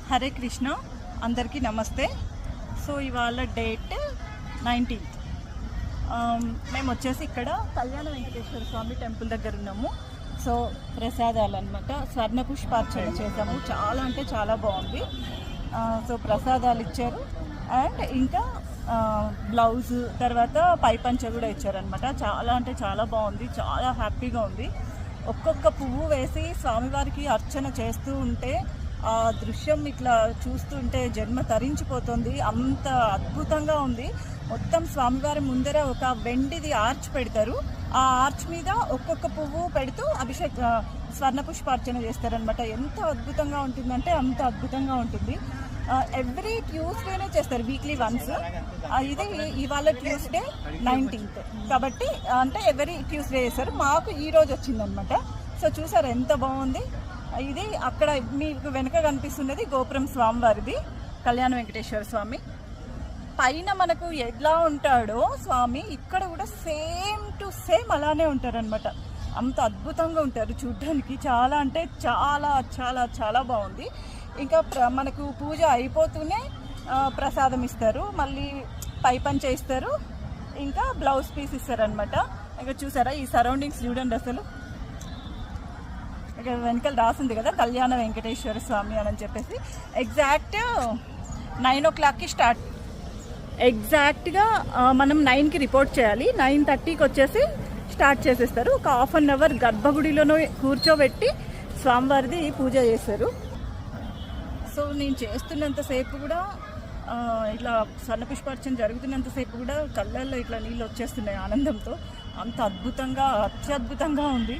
హరే కృష్ణ, అందరికీ నమస్తే. సో ఇవాళ డేట్ 19th. మేము వచ్చేసి ఇక్కడ కళ్యాణ వెంకటేశ్వర స్వామి టెంపుల్ దగ్గర ఉన్నాము. సో ప్రసాదాలు అనమాట, స్వర్ణ పుష్పార్చన చేసాము. చాలా అంటే చాలా బాగుంది. సో ప్రసాదాలు ఇచ్చారు అండ్ ఇంకా బ్లౌజ్, తర్వాత పైపంచ కూడా ఇచ్చారనమాట. చాలా అంటే చాలా బాగుంది, చాలా హ్యాపీగా ఉంది. ఒక్కొక్క పువ్వు వేసి స్వామివారికి అర్చన చేస్తూ ఉంటే ఆ దృశ్యం ఇట్లా చూస్తుంటే జన్మ తరించిపోతుంది. అంత అద్భుతంగా ఉంది. మొత్తం స్వామివారి ముందర ఒక వెండిది ఆర్చ్ పెడతారు. ఆ ఆర్చ్ మీద ఒక్కొక్క పువ్వు పెడుతూ స్వర్ణ పుష్పార్చన చేస్తారనమాట. ఎంత అద్భుతంగా ఉంటుందంటే అంత అద్భుతంగా ఉంటుంది. ఎవ్రీ ట్యూస్డేనే చేస్తారు, వీక్లీ వన్స్. ఇది ఇవాళ ట్యూస్డే 19th కాబట్టి అంటే ఎవ్రీ ట్యూస్డే చేస్తారు. మాకు ఈరోజు వచ్చిందనమాట. సో చూసారు ఎంత బాగుంది. ఇది అక్కడ మీకు వెనక కనిపిస్తున్నది గోపురం స్వామివారిది, కళ్యాణ వెంకటేశ్వర స్వామి. పైన మనకు ఎలా ఉంటాడో స్వామి, ఇక్కడ కూడా సేమ్ టు సేమ్ అలానే ఉంటారనమాట. అంత అద్భుతంగా ఉంటారు చూడ్డానికి. చాలా అంటే చాలా చాలా చాలా బాగుంది. ఇంకా మనకు పూజ అయిపోతూనే ప్రసాదం ఇస్తారు, మళ్ళీ పైపంచ ఇస్తారు, ఇంకా బ్లౌజ్ పీస్ ఇస్తారనమాట. ఇంకా చూసారా ఈ సరౌండింగ్స్ చూడండి. అసలు ఇక్కడ వెనకాల రాసింది కదా కళ్యాణ వెంకటేశ్వర స్వామి అని చెప్పేసి. ఎగ్జాక్ట్ 9 o'clockకి స్టార్ట్. ఎగ్జాక్ట్గా మనం 9కి రిపోర్ట్ చేయాలి. 9:30కి వచ్చేసి స్టార్ట్ చేసేస్తారు. ఒక ½ an hour గర్భగుడిలోనూ కూర్చోబెట్టి స్వామివారిది పూజ చేస్తారు. సో నేను చేస్తున్నంతసేపు కూడా ఇట్లా స్వర్ణ పుష్పార్చన జరుగుతున్నంతసేపు కూడా కళ్ళల్లో ఇట్లా నీళ్ళు వచ్చేస్తున్నాయి ఆనందంతో. అంత అద్భుతంగా, అత్యద్భుతంగా ఉంది.